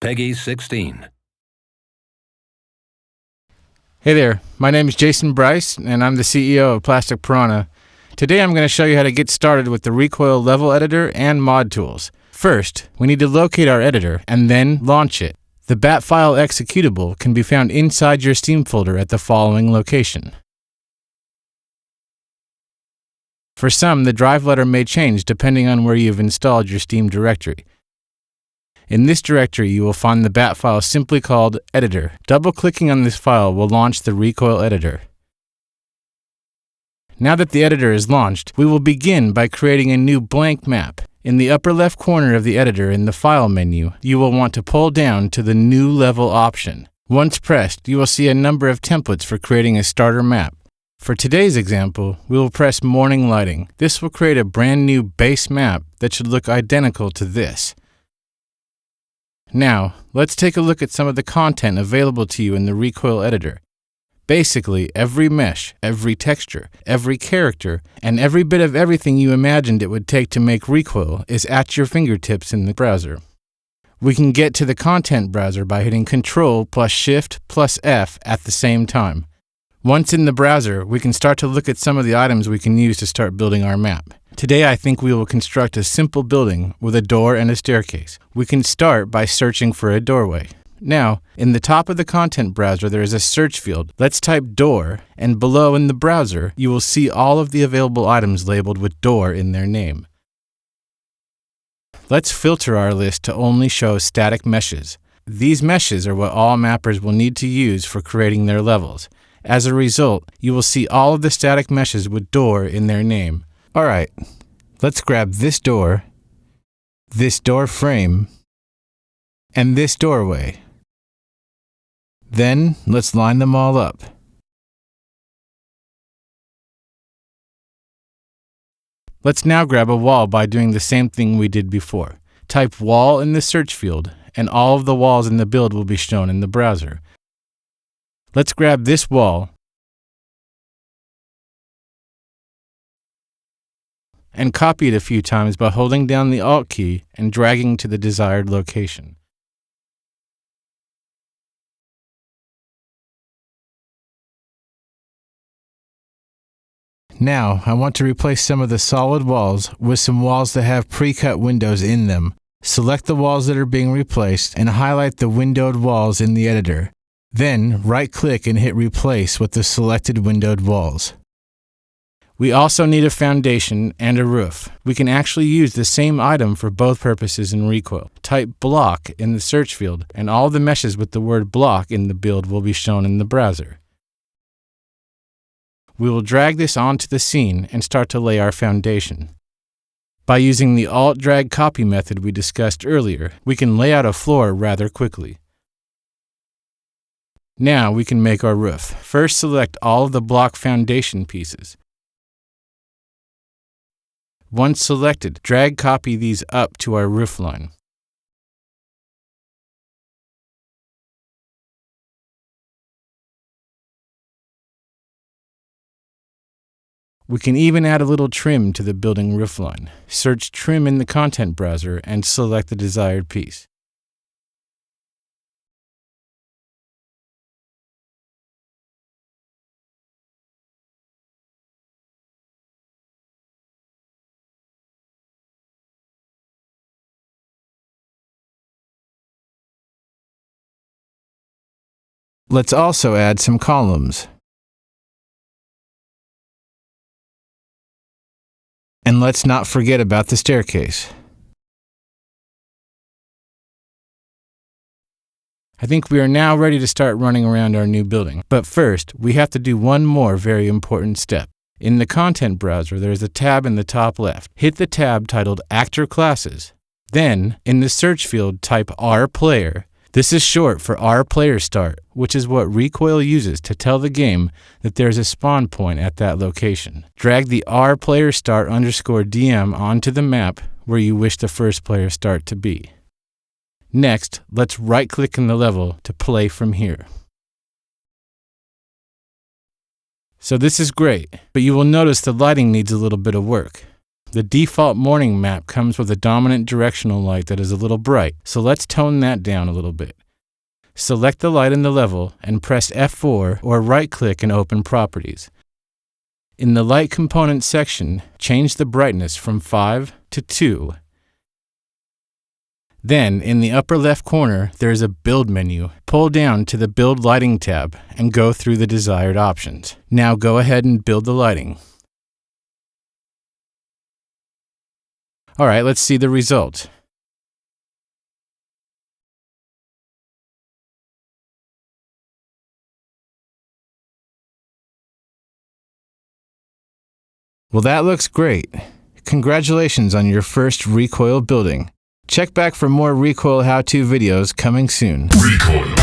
Peggy 16. Hey there, my name is Jason Bryce, and I'm the CEO of Plastic Piranha. Today I'm going to show you how to get started with the Rekoil level editor and mod tools. First, we need to locate our editor and then launch it. The bat file executable can be found inside your Steam folder at the following location. For some, the drive letter may change depending on where you've installed your Steam directory. In this directory, you will find the bat file simply called editor. Double-clicking on this file will launch the Rekoil editor. Now that the editor is launched, we will begin by creating a new blank map. In the upper left corner of the editor in the File menu, you will want to pull down to the New Level option. Once pressed, you will see a number of templates for creating a starter map. For today's example, we will press Morning Lighting. This will create a brand new base map that should look identical to this. Now, let's take a look at some of the content available to you in the Rekoil editor. Basically, every mesh, every texture, every character, and every bit of everything you imagined it would take to make Rekoil is at your fingertips in the browser. We can get to the content browser by hitting Ctrl plus Shift plus F at the same time. Once in the browser, we can start to look at some of the items we can use to start building our map. Today, I think we will construct a simple building with a door and a staircase. We can start by searching for a doorway. Now, in the top of the content browser, there is a search field. Let's type door, and below in the browser, you will see all of the available items labeled with door in their name. Let's filter our list to only show static meshes. These meshes are what all mappers will need to use for creating their levels. As a result, you will see all of the static meshes with door in their name. Alright, let's grab this door frame, and this doorway. Then, let's line them all up. Let's now grab a wall by doing the same thing we did before. Type wall in the search field, and all of the walls in the build will be shown in the browser. Let's grab this wall and copy it a few times by holding down the Alt key and dragging to the desired location. Now, I want to replace some of the solid walls with some walls that have pre-cut windows in them. Select the walls that are being replaced and highlight the windowed walls in the editor. Then, right-click and hit Replace with the selected windowed walls. We also need a foundation and a roof. We can actually use the same item for both purposes in Rekoil. Type block in the search field, and all the meshes with the word block in the build will be shown in the browser. We will drag this onto the scene and start to lay our foundation. By using the Alt-Drag Copy method we discussed earlier, we can lay out a floor rather quickly. Now we can make our roof. First, select all of the block foundation pieces. Once selected, drag copy these up to our roof line. We can even add a little trim to the building roof line. Search Trim in the content browser and select the desired piece. Let's also add some columns. And let's not forget about the staircase. I think we are now ready to start running around our new building. But first, we have to do one more very important step. In the content browser, there is a tab in the top left. Hit the tab titled Actor Classes. Then, in the search field, type rPlayer. This is short for rPlayerStart, which is what Rekoil uses to tell the game that there is a spawn point at that location. Drag the rPlayerStart_DM onto the map where you wish the first player start to be. Next, let's right-click in the level to play from here. So this is great, but you will notice the lighting needs a little bit of work. The default morning map comes with a dominant directional light that is a little bright, so let's tone that down a little bit. Select the light in the level and press F4 or right-click and open Properties. In the Light Component section, change the brightness from 5 to 2. Then, in the upper left corner, there is a Build menu. Pull down to the Build Lighting tab and go through the desired options. Now go ahead and build the lighting. Alright, let's see the result. Well, that looks great. Congratulations on your first Rekoil building. Check back for more Rekoil how-to videos coming soon. Rekoil.